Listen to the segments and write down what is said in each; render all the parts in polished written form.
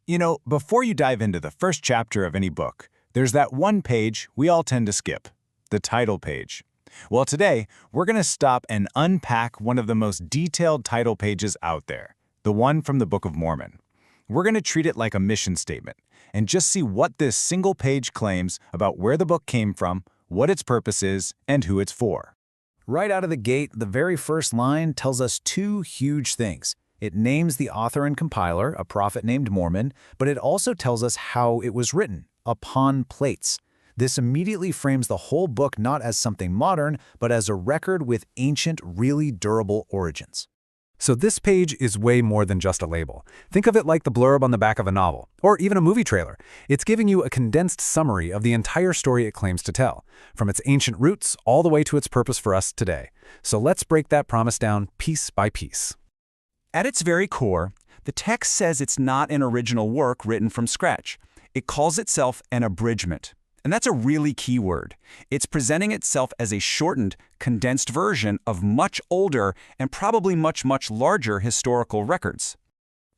You know, before you dive into the first chapter of any book, there's that one page we all tend to skip, the title page. Well, today, we're going to stop and unpack one of the most detailed title pages out there, the one from the Book of Mormon. We're going to treat it like a mission statement and just see what this single page claims about where the book came from, what its purpose is, and who it's for. Right out of the gate, the very first line tells us two huge things. It names the author and compiler, a prophet named Mormon, but it also tells us how it was written, upon plates. This immediately frames the whole book not as something modern, but as a record with ancient, really durable origins. So this page is way more than just a label. Think of it like the blurb on the back of a novel, or even a movie trailer. It's giving you a condensed summary of the entire story it claims to tell, from its ancient roots all the way to its purpose for us today. So let's break that promise down piece by piece. At its very core, the text says it's not an original work written from scratch. It calls itself an abridgment. And that's a really key word. It's presenting itself as a shortened, condensed version of much older and probably much larger historical records.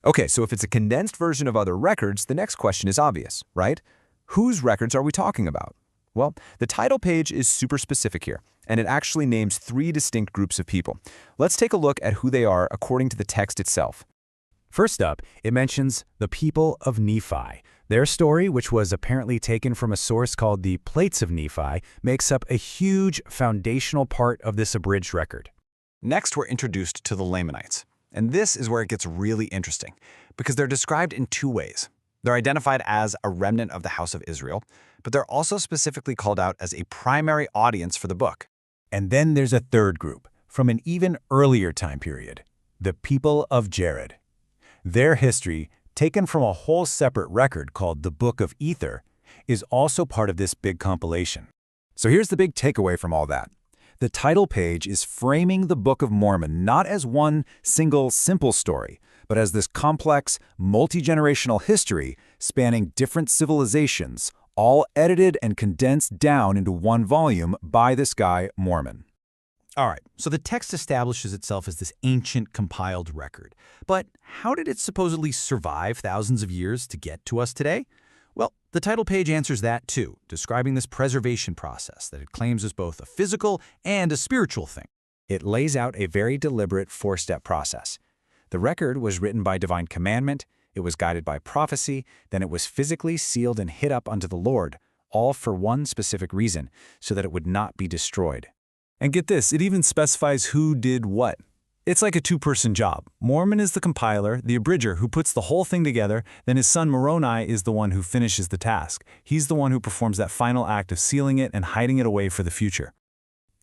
Okay, so if it's a condensed version of other records, the next question is obvious, right? Whose records are we talking about? Well, the title page is super specific here, and it actually names 3 distinct groups of people. Let's take a look at who they are according to the text itself. First up, it mentions the people of Nephi. Their story, which was apparently taken from a source called the Plates of Nephi, makes up a huge foundational part of this abridged record. Next, we're introduced to the Lamanites. And this is where it gets really interesting, because they're described in 2 ways. They're identified as a remnant of the house of Israel, but they're also specifically called out as a primary audience for the book. And then there's a third group, from an even earlier time period, the people of Jared. Their history, taken from a whole separate record called the Book of Ether, is also part of this big compilation. So here's the big takeaway from all that. The title page is framing the Book of Mormon not as one single simple story, but as this complex, multi-generational history spanning different civilizations, all edited and condensed down into one volume by this guy, Mormon. All right, so the text establishes itself as this ancient compiled record. But how did it supposedly survive thousands of years to get to us today? Well, the title page answers that too, describing this preservation process that it claims is both a physical and a spiritual thing. It lays out a very deliberate 4-step process. The record was written by divine commandment, it was guided by prophecy, then it was physically sealed and hid up unto the Lord, all for one specific reason, so that it would not be destroyed. And get this, it even specifies who did what. It's like a 2-person job. Mormon is the compiler, the abridger who puts the whole thing together, then his son Moroni is the one who finishes the task. He's the one who performs that final act of sealing it and hiding it away for the future.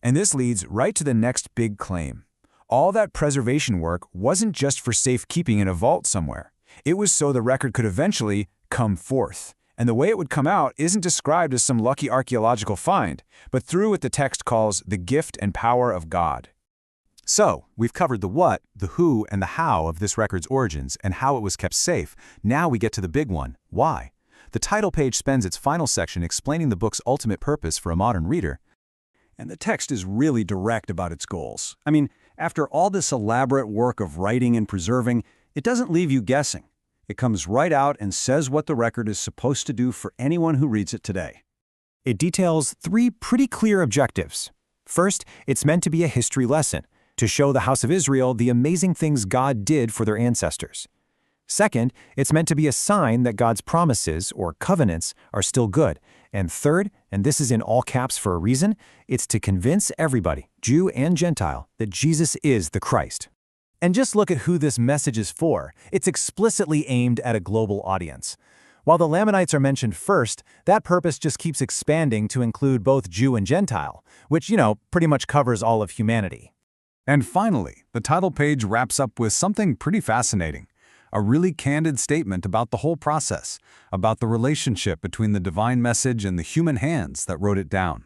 And this leads right to the next big claim. All that preservation work wasn't just for safekeeping in a vault somewhere. It was so the record could eventually come forth. And the way it would come out isn't described as some lucky archaeological find, but through what the text calls the gift and power of God. So, we've covered the what, the who, and the how of this record's origins and how it was kept safe. Now we get to the big one, why. The title page spends its final section explaining the book's ultimate purpose for a modern reader. And the text is really direct about its goals. I mean, after all this elaborate work of writing and preserving, it doesn't leave you guessing. It comes right out and says what the record is supposed to do for anyone who reads it today. It details 3 pretty clear objectives. First, it's meant to be a history lesson, to show the house of Israel the amazing things God did for their ancestors. Second, it's meant to be a sign that God's promises, or covenants, are still good. And third, and this is in all caps for a reason, it's to convince everybody, Jew and Gentile, that Jesus is the Christ. And just look at who this message is for. It's explicitly aimed at a global audience. While the Lamanites are mentioned first, that purpose just keeps expanding to include both Jew and Gentile, which, pretty much covers all of humanity. And finally, the title page wraps up with something pretty fascinating. A really candid statement about the whole process, about the relationship between the divine message and the human hands that wrote it down.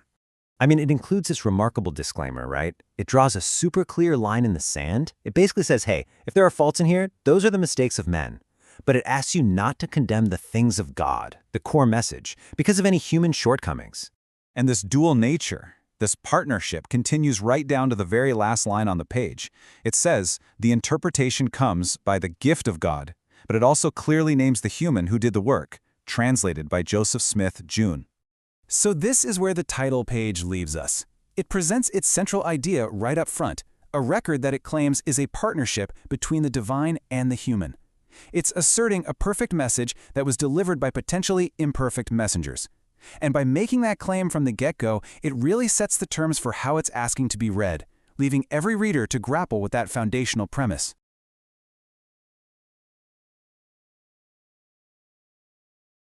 I mean, it includes this remarkable disclaimer, right? It draws a super clear line in the sand. It basically says, hey, if there are faults in here, those are the mistakes of men. But it asks you not to condemn the things of God, the core message, because of any human shortcomings. And this dual nature, this partnership continues right down to the very last line on the page. It says, the interpretation comes by the gift of God, but it also clearly names the human who did the work, translated by Joseph Smith, June. So this is where the title page leaves us. It presents its central idea right up front, a record that it claims is a partnership between the divine and the human. It's asserting a perfect message that was delivered by potentially imperfect messengers. And by making that claim from the get-go, it really sets the terms for how it's asking to be read, leaving every reader to grapple with that foundational premise.